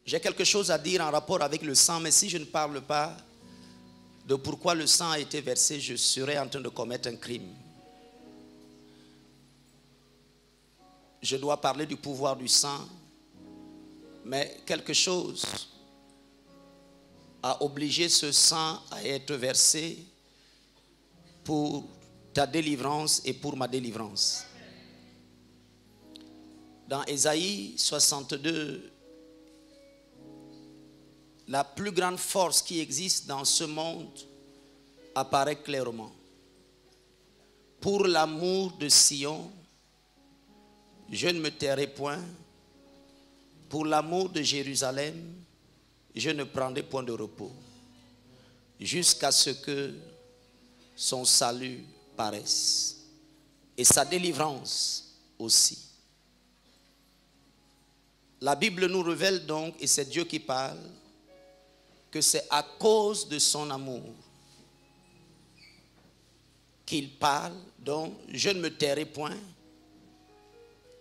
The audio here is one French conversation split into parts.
J'ai quelque chose à dire en rapport avec le sang, mais si je ne parle pas de pourquoi le sang a été versé, je serais en train de commettre un crime. Je dois parler du pouvoir du sang, mais quelque chose a obligé ce sang à être versé pour ta délivrance et pour ma délivrance. Dans Ésaïe 62, la plus grande force qui existe dans ce monde apparaît clairement. Pour l'amour de Sion, je ne me tairai point. Pour l'amour de Jérusalem, je ne prendrai point de repos, jusqu'à ce que son salut paraisse et sa délivrance aussi. La Bible nous révèle donc, et c'est Dieu qui parle, que c'est à cause de son amour qu'il parle, donc je ne me tairai point,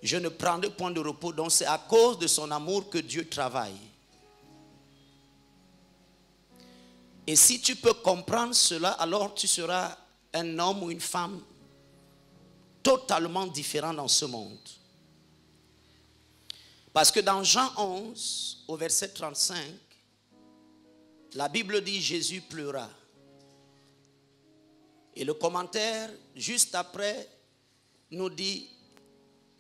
je ne prendrai point de repos, donc c'est à cause de son amour que Dieu travaille. Et si tu peux comprendre cela, alors tu seras un homme ou une femme totalement différent dans ce monde. Parce que dans Jean 11, au verset 35, la Bible dit Jésus pleura. Et le commentaire, juste après, nous dit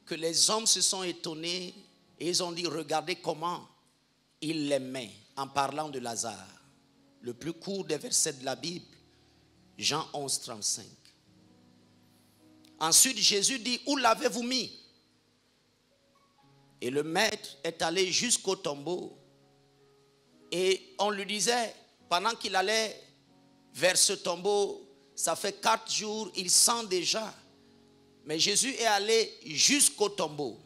que les hommes se sont étonnés et ils ont dit regardez comment il l'aimait en parlant de Lazare. Le plus court des versets de la Bible, Jean 11, 35. Ensuite, Jésus dit où l'avez-vous mis? Et le maître est allé jusqu'au tombeau. Et on lui disait, pendant qu'il allait vers ce tombeau, ça fait 4 jours, il sent déjà. Mais Jésus est allé jusqu'au tombeau.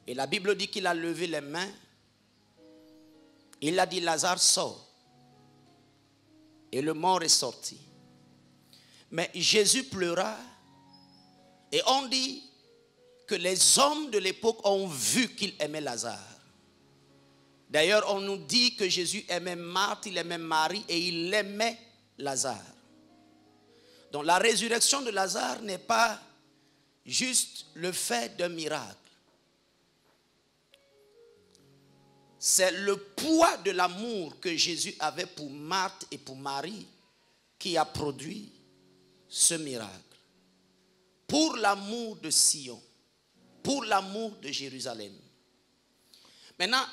Et la Bible dit qu'il a levé les mains. Il a dit, Lazare, sort. Et le mort est sorti. Mais Jésus pleura. Et on dit que les hommes de l'époque ont vu qu'il aimait Lazare. D'ailleurs, on nous dit que Jésus aimait Marthe, il aimait Marie et il aimait Lazare. Donc la résurrection de Lazare n'est pas juste le fait d'un miracle. C'est le poids de l'amour que Jésus avait pour Marthe et pour Marie qui a produit ce miracle. Pour l'amour de Sion, pour l'amour de Jérusalem. Maintenant,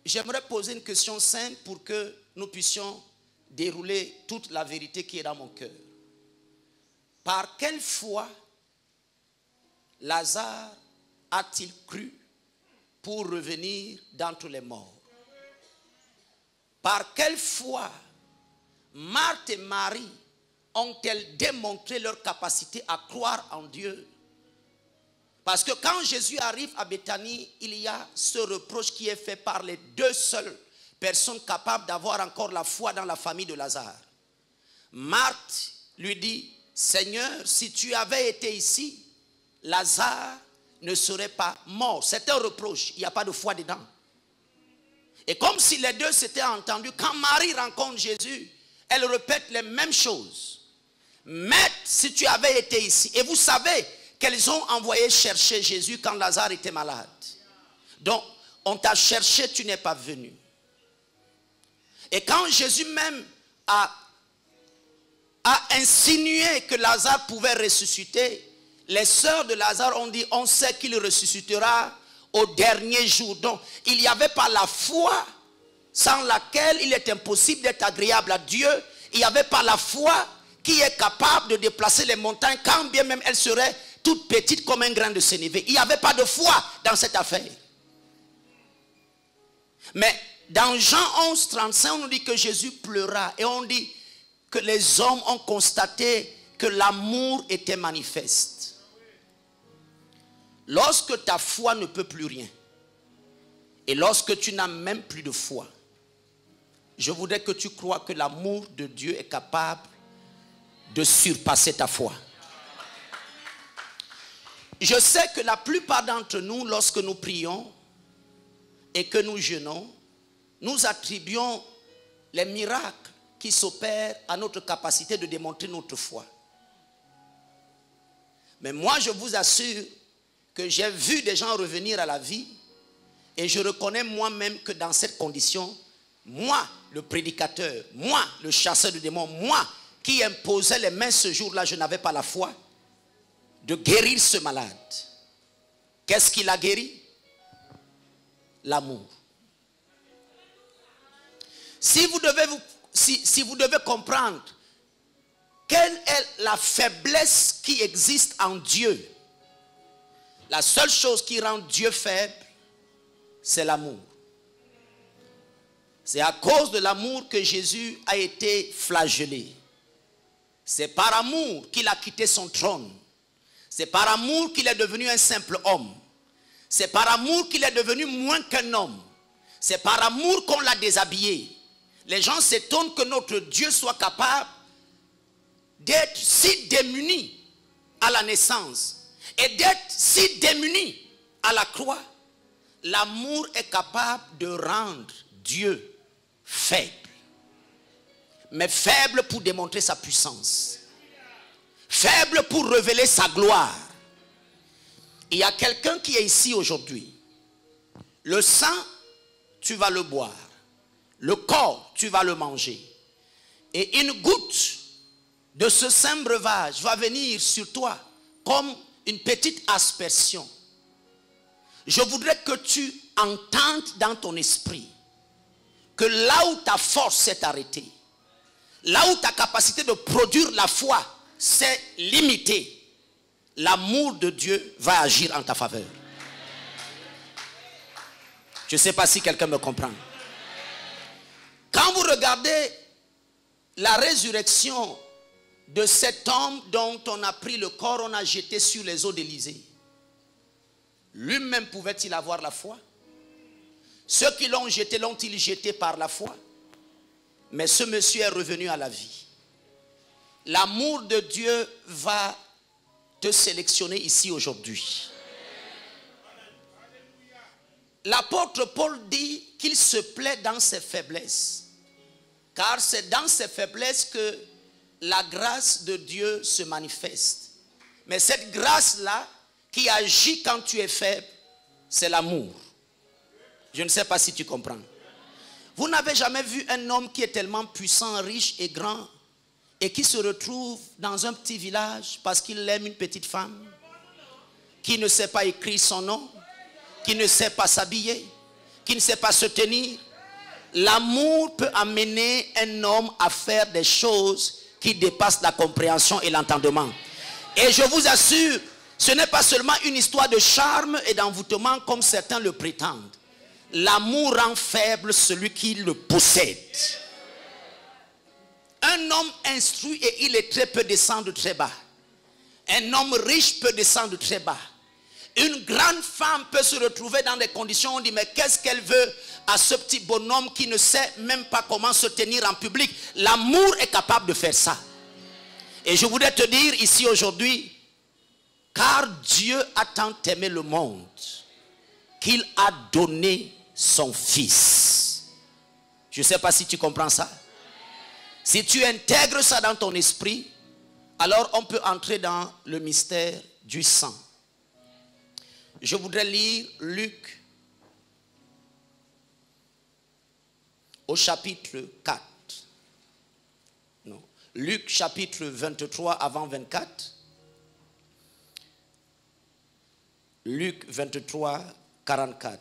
j'aimerais poser une question simple pour que nous puissions dérouler toute la vérité qui est dans mon cœur. Par quelle foi Lazare a-t-il cru pour revenir d'entre les morts? Par quelle foi Marthe et Marie ont-elles démontré leur capacité à croire en Dieu? Parce que quand Jésus arrive à Béthanie, il y a ce reproche qui est fait par les 2 seules personnes capables d'avoir encore la foi dans la famille de Lazare. Marthe lui dit, Seigneur, si tu avais été ici, Lazare ne serait pas mort. C'est un reproche, il n'y a pas de foi dedans. Et comme si les 2 s'étaient entendus, quand Marie rencontre Jésus, elle répète les mêmes choses. Maître, si tu avais été ici. Et vous savez qu'elles ont envoyé chercher Jésus quand Lazare était malade. Donc, on t'a cherché, tu n'es pas venu. Et quand Jésus même a insinué que Lazare pouvait ressusciter, les sœurs de Lazare ont dit, on sait qu'il ressuscitera au dernier jour. Donc, il n'y avait pas la foi sans laquelle il est impossible d'être agréable à Dieu. Il n'y avait pas la foi qui est capable de déplacer les montagnes, quand bien même elles seraient toutes petites comme un grain de sénévé. Il n'y avait pas de foi dans cette affaire. Mais dans Jean 11, 35, on nous dit que Jésus pleura. Et on dit que les hommes ont constaté que l'amour était manifeste. Lorsque ta foi ne peut plus rien, et lorsque tu n'as même plus de foi, je voudrais que tu crois que l'amour de Dieu est capable de surpasser ta foi. Je sais que la plupart d'entre nous, lorsque nous prions, et que nous jeûnons, nous attribuons les miracles qui s'opèrent à notre capacité de démontrer notre foi. Mais moi, je vous assure que j'ai vu des gens revenir à la vie et je reconnais moi-même que dans cette condition, moi, le prédicateur, moi, le chasseur de démons, moi, qui imposais les mains ce jour-là, je n'avais pas la foi de guérir ce malade. Qu'est-ce qui l'a guéri? L'amour. Si vous devez comprendre quelle est la faiblesse qui existe en Dieu, la seule chose qui rend Dieu faible, c'est l'amour. C'est à cause de l'amour que Jésus a été flagellé. C'est par amour qu'il a quitté son trône. C'est par amour qu'il est devenu un simple homme. C'est par amour qu'il est devenu moins qu'un homme. C'est par amour qu'on l'a déshabillé. Les gens s'étonnent que notre Dieu soit capable d'être si démuni à la naissance et d'être si démuni à la croix. L'amour est capable de rendre Dieu faible. Mais faible pour démontrer sa puissance. Faible pour révéler sa gloire. Il y a quelqu'un qui est ici aujourd'hui. Le sang, tu vas le boire. Le corps, tu vas le manger. Et une goutte de ce saint breuvage va venir sur toi comme une petite aspersion. Je voudrais que tu entendes dans ton esprit que là où ta force s'est arrêtée, là où ta capacité de produire la foi s'est limitée, l'amour de Dieu va agir en ta faveur. Je ne sais pas si quelqu'un me comprend. Quand vous regardez la résurrection de cet homme dont on a pris le corps, on a jeté sur les eaux d'Élysée, lui-même pouvait-il avoir la foi? Ceux qui l'ont jeté, l'ont-ils jeté par la foi? Mais ce monsieur est revenu à la vie. L'amour de Dieu va te sélectionner ici aujourd'hui. L'apôtre Paul dit qu'il se plaît dans ses faiblesses. Car c'est dans ses faiblesses que la grâce de Dieu se manifeste. Mais cette grâce-là qui agit quand tu es faible, c'est l'amour. Je ne sais pas si tu comprends. Vous n'avez jamais vu un homme qui est tellement puissant, riche et grand et qui se retrouve dans un petit village parce qu'il aime une petite femme, qui ne sait pas écrire son nom, qui ne sait pas s'habiller, qui ne sait pas se tenir. L'amour peut amener un homme à faire des choses qui dépassent la compréhension et l'entendement. Et je vous assure, ce n'est pas seulement une histoire de charme et d'envoûtement comme certains le prétendent. L'amour rend faible celui qui le possède. Un homme instruit et illettré peut descendre très bas. Un homme riche peut descendre très bas. Une grande femme peut se retrouver dans des conditions où on dit mais qu'est-ce qu'elle veut à ce petit bonhomme qui ne sait même pas comment se tenir en public. L'amour est capable de faire ça. Et je voudrais te dire ici aujourd'hui, car Dieu a tant aimé le monde qu'il a donné son Fils. Je ne sais pas si tu comprends ça. Si tu intègres ça dans ton esprit, alors on peut entrer dans le mystère du sang. Je voudrais lire Luc au chapitre 4. Non. Luc chapitre 23 avant 24. Luc 23, 44.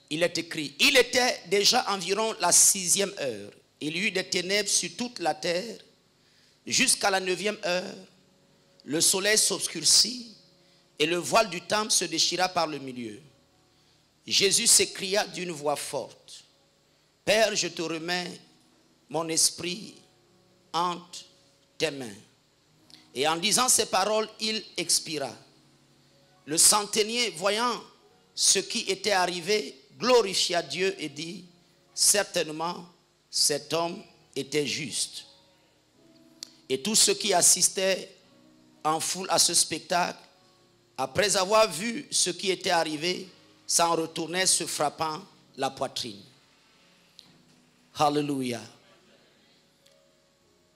Il est écrit, il était déjà environ la 6e heure. Il y eut des ténèbres sur toute la terre. Jusqu'à la 9e heure, le soleil s'obscurcit et le voile du temple se déchira par le milieu. Jésus s'écria d'une voix forte, Père, je te remets mon esprit entre tes mains. Et en disant ces paroles, il expira. Le centenier, voyant ce qui était arrivé, glorifia Dieu et dit, certainement, cet homme était juste. Et tous ceux qui assistaient en foule à ce spectacle, après avoir vu ce qui était arrivé, s'en retournait se frappant la poitrine. Alléluia.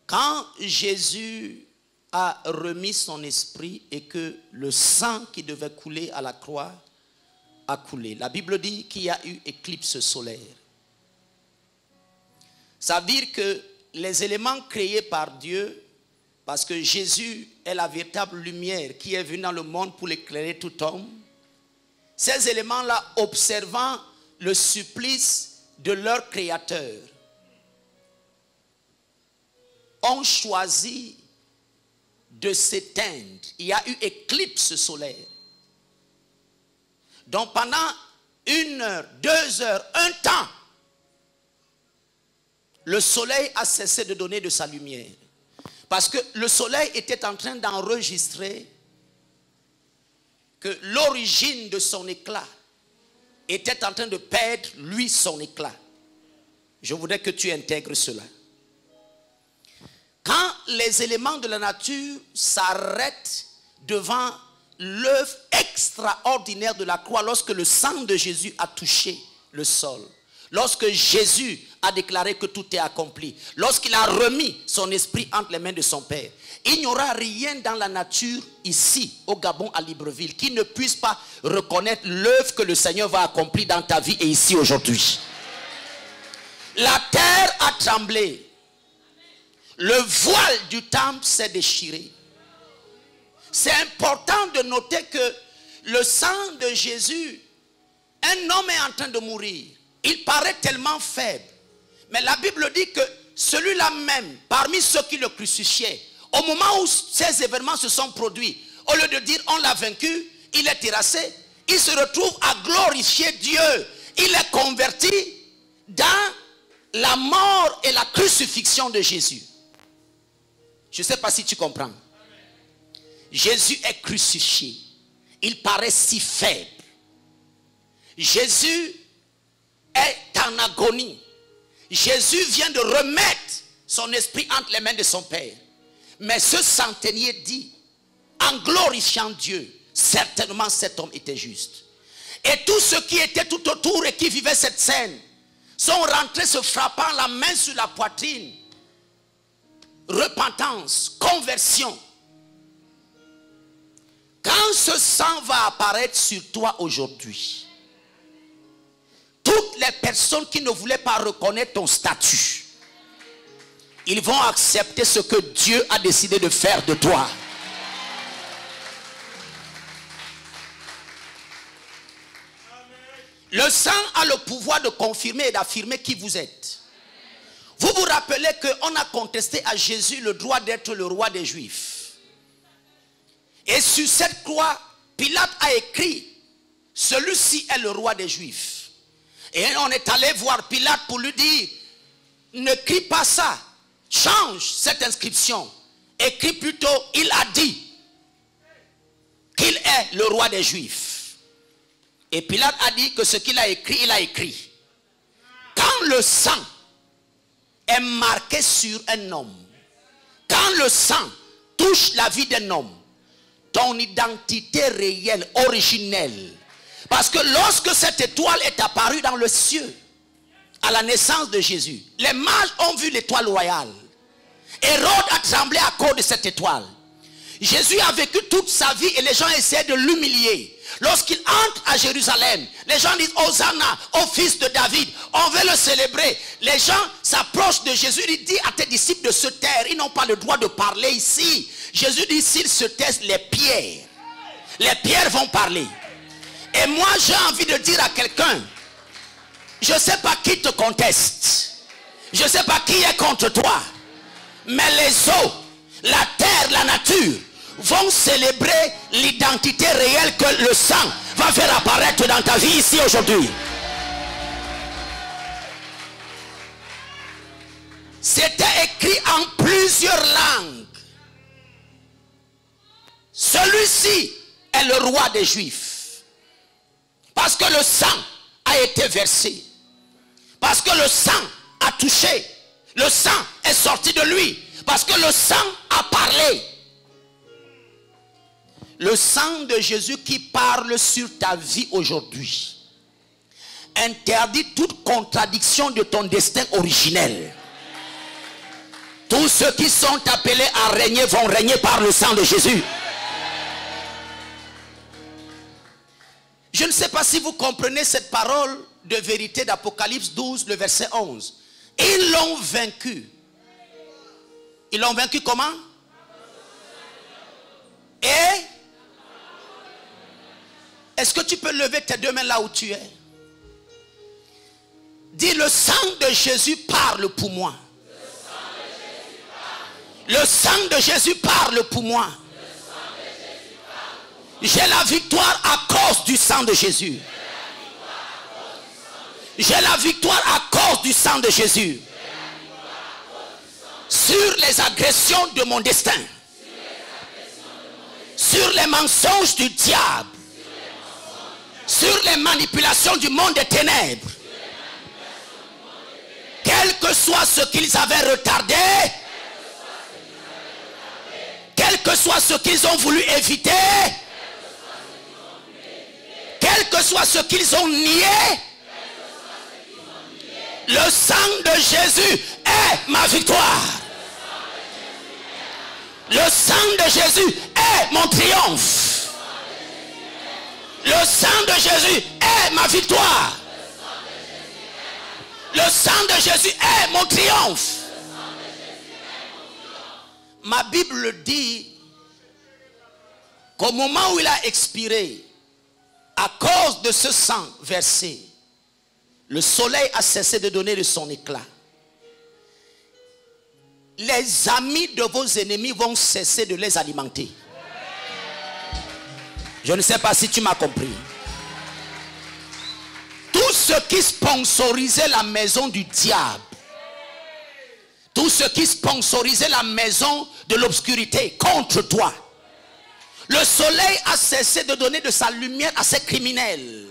Quand Jésus a remis son esprit et que le sang qui devait couler à la croix a coulé, la Bible dit qu'il y a eu éclipse solaire. Ça veut dire que les éléments créés par Dieu, parce que Jésus est la véritable lumière qui est venue dans le monde pour éclairer tout homme, ces éléments-là, observant le supplice de leur créateur, ont choisi de s'éteindre. Il y a eu éclipse solaire. Donc pendant 1 heure, 2 heures, un temps, le soleil a cessé de donner de sa lumière. Parce que le soleil était en train d'enregistrer que l'origine de son éclat était en train de perdre, lui, son éclat. Je voudrais que tu intègres cela. Quand les éléments de la nature s'arrêtent devant l'œuvre extraordinaire de la croix, lorsque le sang de Jésus a touché le sol, lorsque Jésus a déclaré que tout est accompli, lorsqu'il a remis son esprit entre les mains de son Père, il n'y aura rien dans la nature ici, au Gabon, à Libreville, qui ne puisse pas reconnaître l'œuvre que le Seigneur va accomplir dans ta vie et ici aujourd'hui. La terre a tremblé. Le voile du temple s'est déchiré. C'est important de noter que le sang de Jésus, un homme est en train de mourir. Il paraît tellement faible. Mais la Bible dit que celui-là même, parmi ceux qui le crucifiaient, au moment où ces événements se sont produits, au lieu de dire on l'a vaincu, il est terrassé, il se retrouve à glorifier Dieu. Il est converti dans la mort et la crucifixion de Jésus. Je ne sais pas si tu comprends. Jésus est crucifié. Il paraît si faible. Jésus est en agonie. Jésus vient de remettre son esprit entre les mains de son Père. Mais ce centenier dit, en glorifiant Dieu, certainement cet homme était juste. Et tous ceux qui étaient tout autour et qui vivaient cette scène sont rentrés se frappant la main sur la poitrine. Repentance, conversion. Quand ce sang va apparaître sur toi aujourd'hui, toutes les personnes qui ne voulaient pas reconnaître ton statut, ils vont accepter ce que Dieu a décidé de faire de toi. Le sang a le pouvoir de confirmer et d'affirmer qui vous êtes. Vous vous rappelez qu'on a contesté à Jésus le droit d'être le roi des Juifs. Et sur cette croix, Pilate a écrit, celui-ci est le roi des Juifs. Et on est allé voir Pilate pour lui dire, ne crie pas ça, change cette inscription. Écris plutôt, il a dit qu'il est le roi des Juifs. Et Pilate a dit que ce qu'il a écrit, il a écrit. Quand le sang est marqué sur un homme, quand le sang touche la vie d'un homme, ton identité réelle, originelle, parce que lorsque cette étoile est apparue dans le ciel, à la naissance de Jésus, les mages ont vu l'étoile royale. Hérode a tremblé à cause de cette étoile. Jésus a vécu toute sa vie et les gens essaient de l'humilier. Lorsqu'il entre à Jérusalem, les gens disent Hosanna au fils de David, on veut le célébrer. Les gens s'approchent de Jésus, il dit à tes disciples de se taire, ils n'ont pas le droit de parler ici. Jésus dit s'ils se taisent, les pierres vont parler. Et moi j'ai envie de dire à quelqu'un, je ne sais pas qui te conteste, je ne sais pas qui est contre toi, mais les eaux, la terre, la nature vont célébrer l'identité réelle que le sang va faire apparaître dans ta vie ici aujourd'hui. C'était écrit en plusieurs langues. Celui-ci est le roi des Juifs. Parce que le sang a été versé. Parce que le sang a touché. Le sang est sorti de lui. Parce que le sang a parlé. Le sang de Jésus qui parle sur ta vie aujourd'hui. interdit toute contradiction de ton destin originel. Tous ceux qui sont appelés à régner vont régner par le sang de Jésus. Je ne sais pas si vous comprenez cette parole de vérité d'Apocalypse 12, le verset 11. Ils l'ont vaincu. Ils l'ont vaincu comment? Et est-ce que tu peux lever tes deux mains là où tu es? Dis, le sang de Jésus parle pour moi. Le sang de Jésus parle pour moi. J'ai la victoire à cause du sang de Jésus. J'ai la victoire à cause du sang de Jésus. Sur les agressions de mon destin. Sur les mensonges du diable. Sur les manipulations du monde des ténèbres. Quel que soit ce qu'ils avaient retardé, quel que soit ce qu'ils ont voulu éviter, quel que soit ce qu'ils ont nié, le sang de Jésus est ma victoire. Le sang de Jésus est mon triomphe. Le sang de Jésus est ma victoire. Le sang de Jésus est mon triomphe. Ma Bible dit qu'au moment où il a expiré, à cause de ce sang versé, le soleil a cessé de donner de son éclat. Les amis de vos ennemis vont cesser de les alimenter. Je ne sais pas si tu m'as compris. Tous ceux qui sponsorisaient la maison du diable, tous ceux qui sponsorisaient la maison de l'obscurité contre toi, le soleil a cessé de donner de sa lumière à ces criminels.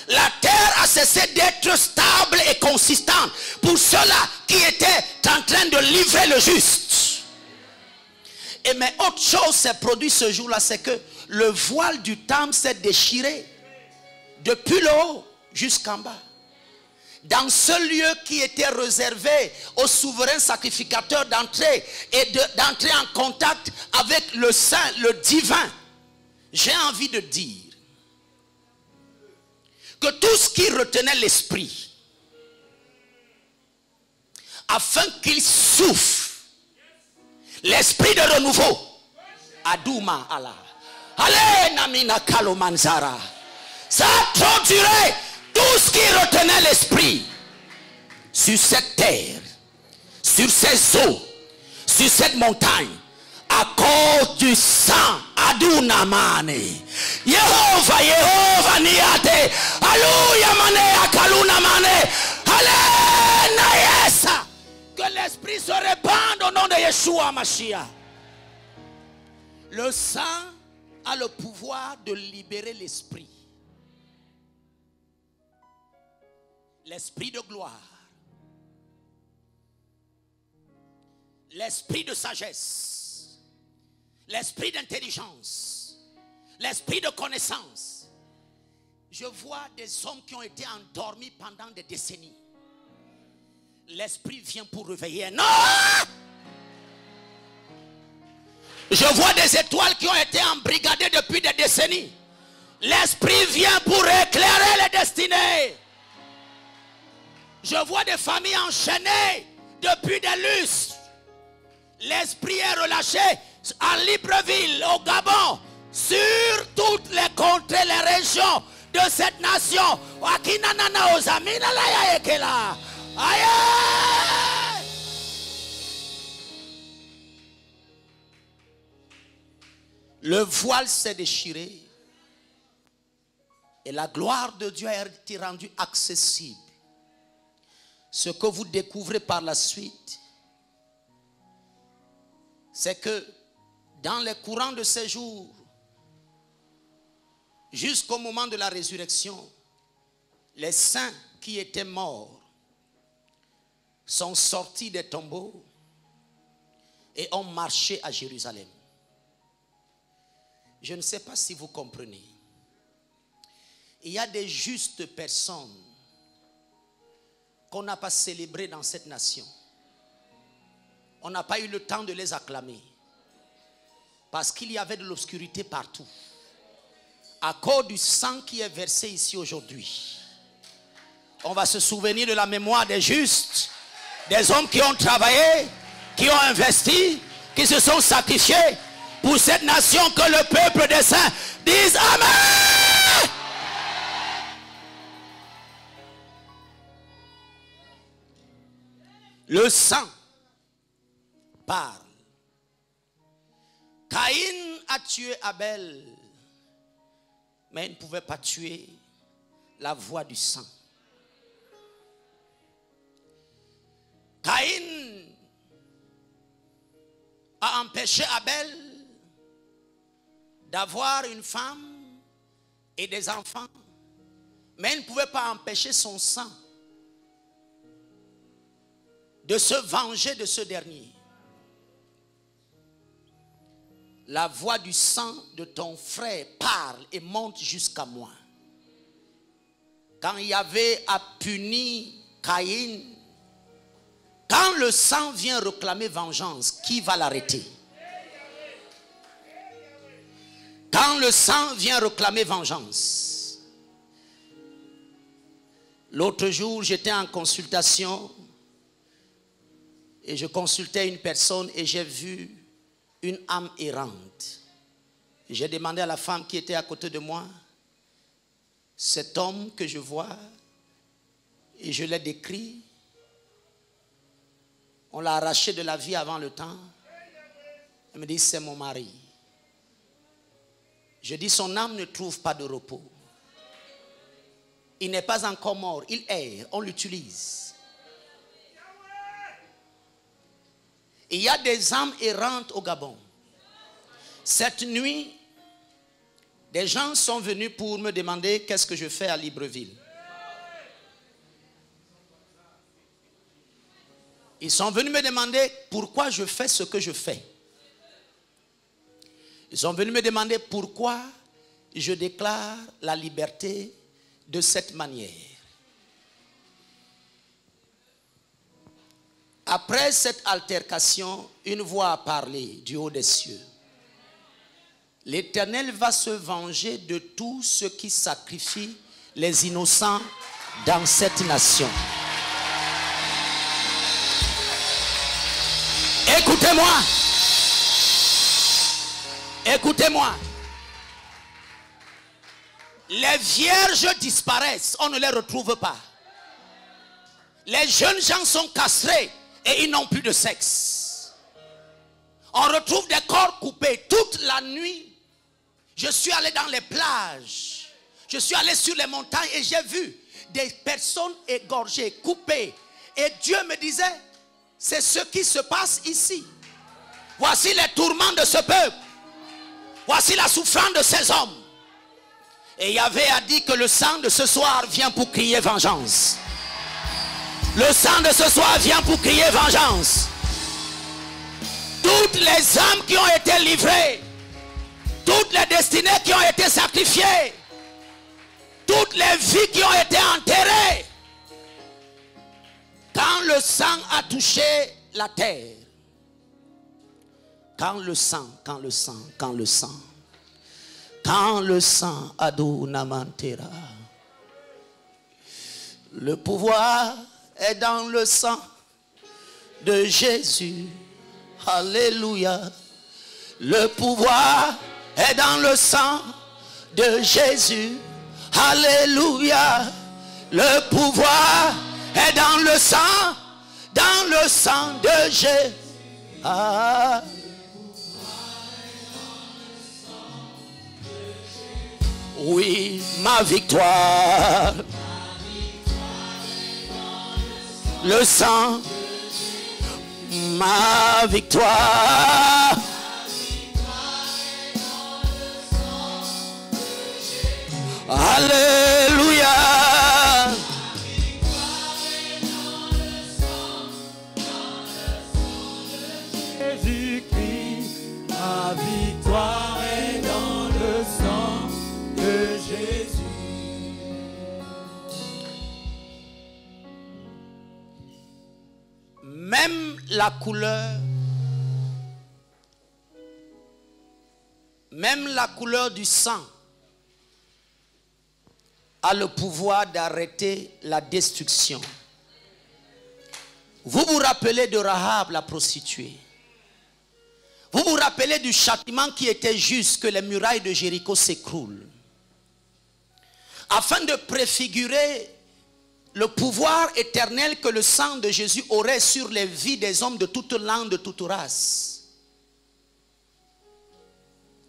La terre a cessé d'être stable et consistante pour ceux-là qui étaient en train de livrer le juste. Et mais autre chose s'est produit ce jour-là, c'est que le voile du temple s'est déchiré depuis le haut jusqu'en bas. Dans ce lieu qui était réservé au souverain sacrificateur d'entrer et d'entrer en contact avec le saint, le divin, j'ai envie de dire que tout ce qui retenait l'esprit, afin qu'il souffle l'esprit de renouveau, Adouma Allah, allez Namina Kalomanzara, ça a trop duré. Tout ce qui retenait l'esprit sur cette terre, sur ces eaux, sur cette montagne, à cause du sang, Adunamane, Yehova, Yehova Niate, Alléluia Mane, Akaluna Mane, Alléluia Yesa, que l'esprit se répande au nom de Yeshua Mashiach. Le sang a le pouvoir de libérer l'esprit. L'esprit de gloire, l'esprit de sagesse, l'esprit d'intelligence, l'esprit de connaissance. Je vois des hommes qui ont été endormis pendant des décennies. L'esprit vient pour réveiller. Non! Je vois des étoiles qui ont été embrigadées depuis des décennies. L'esprit vient pour éclairer les destinées. Je vois des familles enchaînées depuis des lustres. L'esprit est relâché à Libreville, au Gabon, sur toutes les contrées, les régions de cette nation. Le voile s'est déchiré et la gloire de Dieu a été rendue accessible. Ce que vous découvrez par la suite, c'est que dans les courants de ces jours, jusqu'au moment de la résurrection, les saints qui étaient morts sont sortis des tombeaux et ont marché à Jérusalem. Je ne sais pas si vous comprenez. Il y a des justes personnes qu'on n'a pas célébrées dans cette nation. On n'a pas eu le temps de les acclamer. Parce qu'il y avait de l'obscurité partout. À cause du sang qui est versé ici aujourd'hui. On va se souvenir de la mémoire des justes. Des hommes qui ont travaillé, qui ont investi, qui se sont sacrifiés pour cette nation, que le peuple des saints dise Amen. Le sang parle. Caïn a tué Abel, mais il ne pouvait pas tuer la voix du sang. Caïn a empêché Abel d'avoir une femme et des enfants, mais il ne pouvait pas empêcher son sang de se venger de ce dernier. La voix du sang de ton frère parle et monte jusqu'à moi. Quand il y avait à punir Caïn, quand le sang vient réclamer vengeance, qui va l'arrêter? Quand le sang vient réclamer vengeance. L'autre jour, j'étais en consultation et je consultais une personne et j'ai vu une âme errante. J'ai demandé à la femme qui était à côté de moi, cet homme que je vois, et je l'ai décrit, on l'a arraché de la vie avant le temps. Elle me dit, c'est mon mari. Je dis, son âme ne trouve pas de repos. Il n'est pas encore mort, il erre, on l'utilise. Il y a des âmes errantes au Gabon. Cette nuit, des gens sont venus pour me demander qu'est-ce que je fais à Libreville. Ils sont venus me demander pourquoi je fais ce que je fais. Ils sont venus me demander pourquoi je déclare la liberté de cette manière. Après cette altercation, une voix a parlé du haut des cieux. L'Éternel va se venger de tous ceux qui sacrifient les innocents dans cette nation. Écoutez-moi. Écoutez-moi. Les vierges disparaissent, on ne les retrouve pas. Les jeunes gens sont castrés et ils n'ont plus de sexe. On retrouve des corps coupés toute la nuit. Je suis allé dans les plages. Je suis allé sur les montagnes et j'ai vu des personnes égorgées, coupées. Et Dieu me disait, c'est ce qui se passe ici. Voici les tourments de ce peuple. Voici la souffrance de ces hommes. Et Yahvé a dit que le sang de ce soir vient pour crier vengeance. Le sang de ce soir vient pour crier vengeance. Toutes les âmes qui ont été livrées, toutes les destinées qui ont été sacrifiées, toutes les vies qui ont été enterrées, quand le sang a touché la terre, quand le sang Adonamantera, le pouvoir est dans le sang de Jésus. Alléluia. Le pouvoir est dans le sang de Jésus. Alléluia. Le pouvoir est dans le sang de Jésus. Ah. Oui, ma victoire. Le sang, ma victoire. Alléluia. Jésus-Christ, ma victoire est dans le sang de Jésus. même la couleur du sang a le pouvoir d'arrêter la destruction. Vous vous rappelez de Rahab, la prostituée. Vous vous rappelez du châtiment qui était juste, que les murailles de Jéricho s'écroulent. Afin de préfigurer le pouvoir éternel que le sang de Jésus aurait sur les vies des hommes de toute langue, de toute race.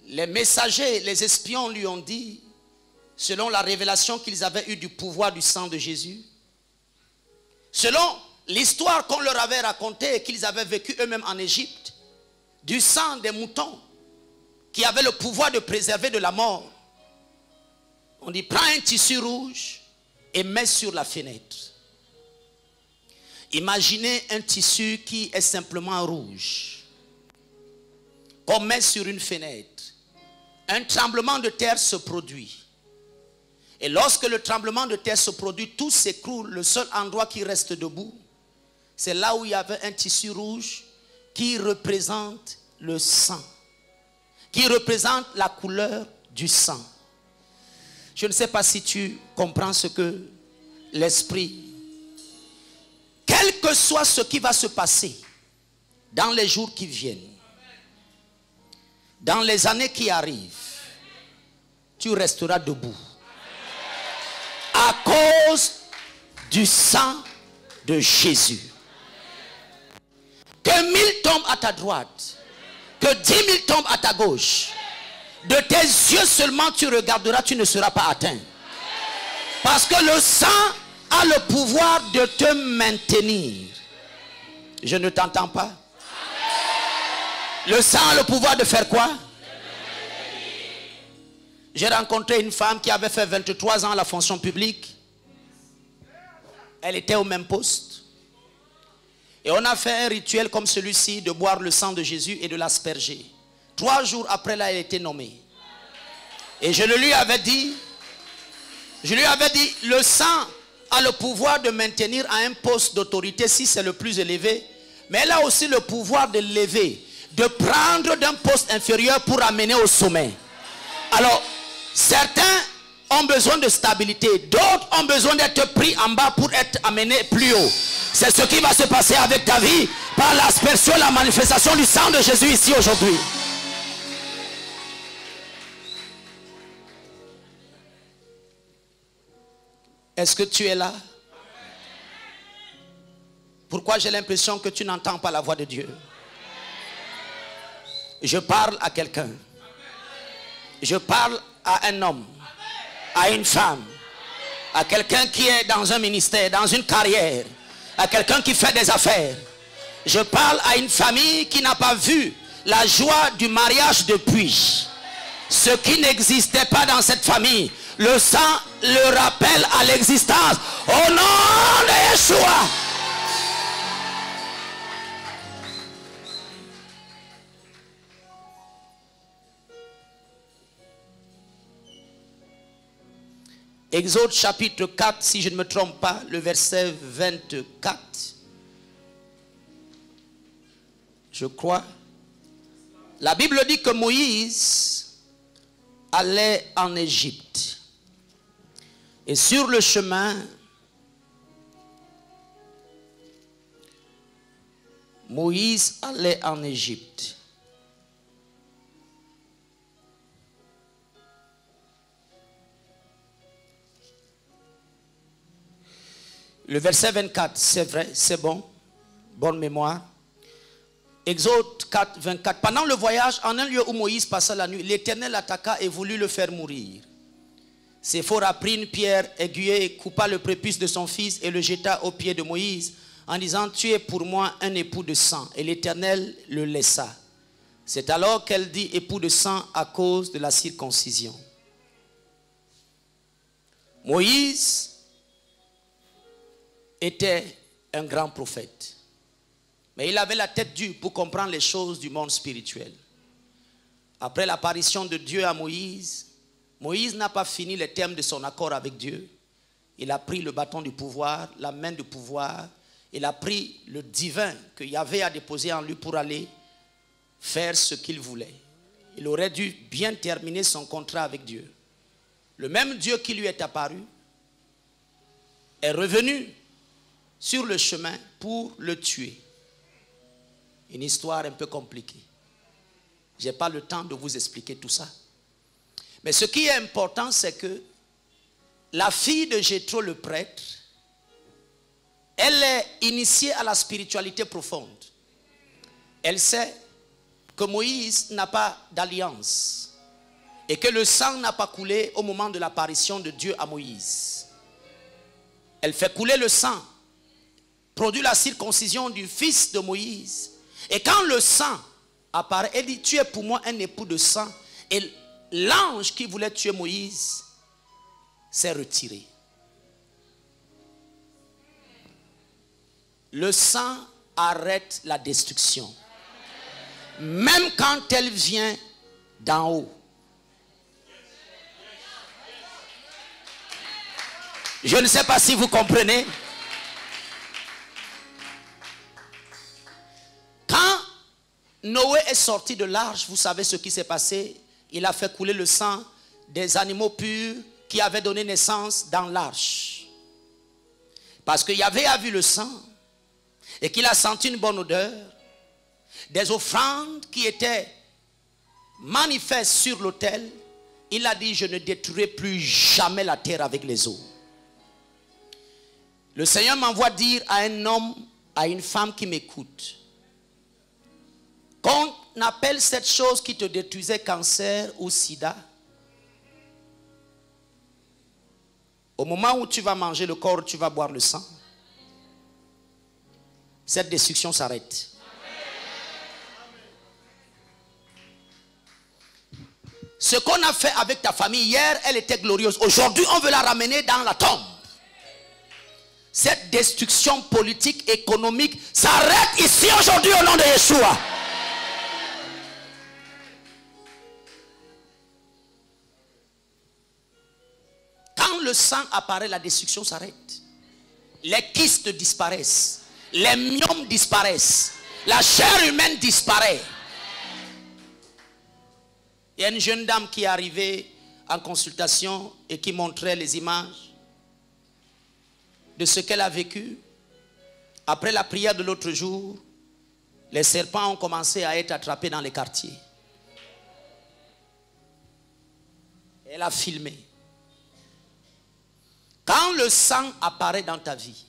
Les messagers, les espions lui ont dit, selon la révélation qu'ils avaient eue du pouvoir du sang de Jésus, selon l'histoire qu'on leur avait racontée et qu'ils avaient vécu eux-mêmes en Égypte, du sang des moutons qui avait le pouvoir de préserver de la mort. On dit, prends un tissu rouge et mets sur la fenêtre. Imaginez un tissu qui est simplement rouge, qu'on met sur une fenêtre. Un tremblement de terre se produit. Et lorsque le tremblement de terre se produit, tout s'écroule. Le seul endroit qui reste debout, c'est là où il y avait un tissu rouge qui représente le sang, qui représente la couleur du sang. Je ne sais pas si tu comprends ce que l'Esprit, quel que soit ce qui va se passer dans les jours qui viennent, dans les années qui arrivent, tu resteras debout. À cause du sang de Jésus. Que 1000 tombent à ta droite, que 10 000 tombent à ta gauche, de tes yeux seulement tu regarderas, tu ne seras pas atteint. Parce que le sang a le pouvoir de te maintenir. Je ne t'entends pas. Le sang a le pouvoir de faire quoi? J'ai rencontré une femme qui avait fait 23 ans à la fonction publique. Elle était au même poste. Et on a fait un rituel comme celui-ci de boire le sang de Jésus et de l'asperger. 3 jours après là, elle était nommée. Et je lui avais dit, le sang a le pouvoir de maintenir à un poste d'autorité si c'est le plus élevé. Mais elle a aussi le pouvoir de lever, de prendre d'un poste inférieur pour amener au sommet. Alors, certains ont besoin de stabilité, d'autres ont besoin d'être pris en bas pour être amenés plus haut. C'est ce qui va se passer avec ta vie par l'aspersion, la manifestation du sang de Jésus ici aujourd'hui. Est-ce que tu es là? Pourquoi j'ai l'impression que tu n'entends pas la voix de Dieu? Je parle à quelqu'un. Je parle à un homme, à une femme, à quelqu'un qui est dans un ministère, dans une carrière, à quelqu'un qui fait des affaires. Je parle à une famille qui n'a pas vu la joie du mariage depuis. Ce qui n'existait pas dans cette famille, le sang le rappelle à l'existence. Au nom de Yeshua. Exode chapitre 4, si je ne me trompe pas, le verset 24. Je crois. La Bible dit que Moïse allait en Égypte. Et sur le chemin, Moïse allait en Égypte. Le verset 24, c'est vrai, c'est bon. Bonne mémoire. Exode 4, 24. Pendant le voyage, en un lieu où Moïse passa la nuit, l'Éternel attaqua et voulut le faire mourir. Séphora prit une pierre aiguillée, coupa le prépuce de son fils et le jeta aux pieds de Moïse en disant, tu es pour moi un époux de sang. Et l'Éternel le laissa. C'est alors qu'elle dit époux de sang à cause de la circoncision. Moïse était un grand prophète. Mais il avait la tête dure pour comprendre les choses du monde spirituel. Après l'apparition de Dieu à Moïse, Moïse n'a pas fini les termes de son accord avec Dieu. Il a pris le bâton du pouvoir, la main du pouvoir, Il a pris le divin que Yahvé a déposé en lui pour aller faire ce qu'il voulait. Il aurait dû bien terminer son contrat avec Dieu. Le même Dieu qui lui est apparu est revenu sur le chemin pour le tuer. Une histoire un peu compliquée. Je n'ai pas le temps de vous expliquer tout ça. Mais ce qui est important, c'est que la fille de Jéthro, le prêtre, elle est initiée à la spiritualité profonde. Elle sait que Moïse n'a pas d'alliance et que le sang n'a pas coulé au moment de l'apparition de Dieu à Moïse. Elle fait couler le sang, produit la circoncision du fils de Moïse. Et quand le sang apparaît, elle dit, tu es pour moi un époux de sang. Et l'ange qui voulait tuer Moïse s'est retiré. Le sang arrête la destruction. Même quand elle vient d'en haut. Je ne sais pas si vous comprenez. Quand Noé est sorti de l'arche, vous savez ce qui s'est passé. Il a fait couler le sang des animaux purs qui avaient donné naissance dans l'arche. Parce que Yahvé a vu le sang et qu'il a senti une bonne odeur. Des offrandes qui étaient manifestes sur l'autel. Il a dit, je ne détruirai plus jamais la terre avec les eaux. Le Seigneur m'envoie dire à un homme, à une femme qui m'écoute, qu'on appelle cette chose qui te détruisait cancer ou sida. Au moment où tu vas manger le corps, tu vas boire le sang. Cette destruction s'arrête. Ce qu'on a fait avec ta famille hier, elle était glorieuse. Aujourd'hui, on veut la ramener dans la tombe. Cette destruction politique, économique, s'arrête ici aujourd'hui au nom de Yeshua. Quand le sang apparaît, la destruction s'arrête. Les kystes disparaissent. Les myomes disparaissent. La chair humaine disparaît. Il y a une jeune dame qui est arrivée en consultation et qui montrait les images de ce qu'elle a vécu. Après la prière de l'autre jour, les serpents ont commencé à être attrapés dans les quartiers. Elle a filmé. Quand le sang apparaît dans ta vie,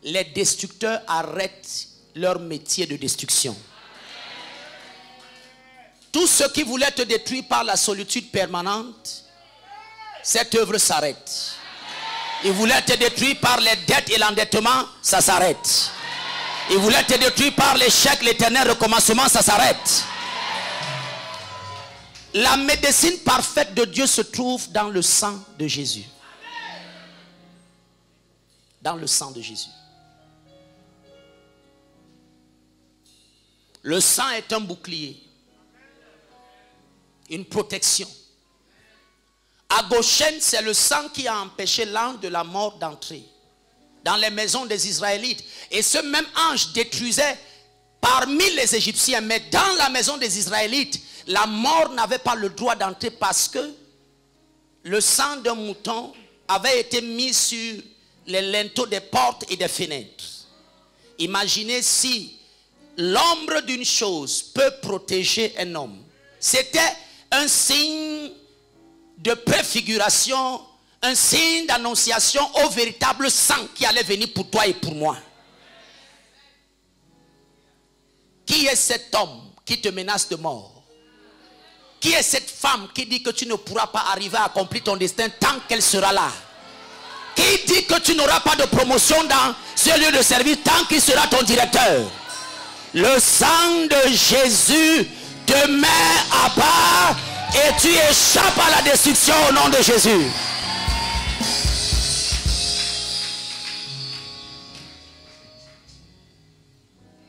les destructeurs arrêtent leur métier de destruction. Tout ce qui voulait te détruire par la solitude permanente, cette œuvre s'arrête. Il voulait te détruire par les dettes et l'endettement, ça s'arrête. Il voulait te détruire par l'échec, l'éternel recommencement, ça s'arrête. La médecine parfaite de Dieu se trouve dans le sang de Jésus. Dans le sang de Jésus. Le sang est un bouclier. Une protection. À Goshen, c'est le sang qui a empêché l'ange de la mort d'entrer dans les maisons des Israélites. Et ce même ange détruisait parmi les Égyptiens. Mais dans la maison des Israélites, la mort n'avait pas le droit d'entrer parce que le sang d'un mouton avait été mis sur les linteaux des portes et des fenêtres. Imaginez si l'ombre d'une chose peut protéger un homme. C'était un signe de préfiguration, un signe d'annonciation au véritable sang qui allait venir pour toi et pour moi. Qui est cet homme qui te menace de mort? Qui est cette femme qui dit que tu ne pourras pas arriver à accomplir ton destin tant qu'elle sera là? Qui dit que tu n'auras pas de promotion dans ce lieu de service tant qu'il sera ton directeur? Le sang de Jésus te met à part et tu échappes à la destruction au nom de Jésus.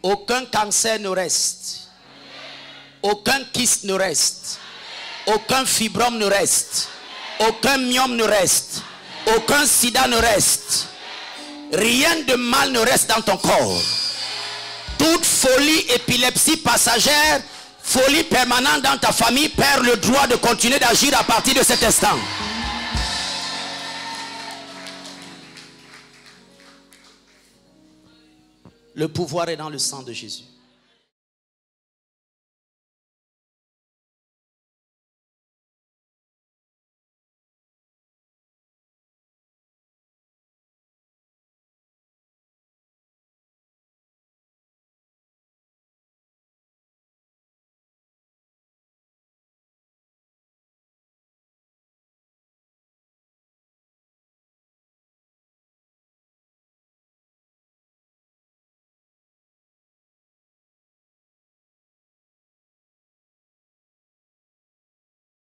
Aucun cancer ne reste. Aucun kyste ne reste. Aucun fibrome ne reste. Aucun myome ne reste. Aucun sida ne reste. Rien de mal ne reste dans ton corps. Toute folie, épilepsie passagère, folie permanente dans ta famille perd le droit de continuer d'agir à partir de cet instant. Le pouvoir est dans le sang de Jésus.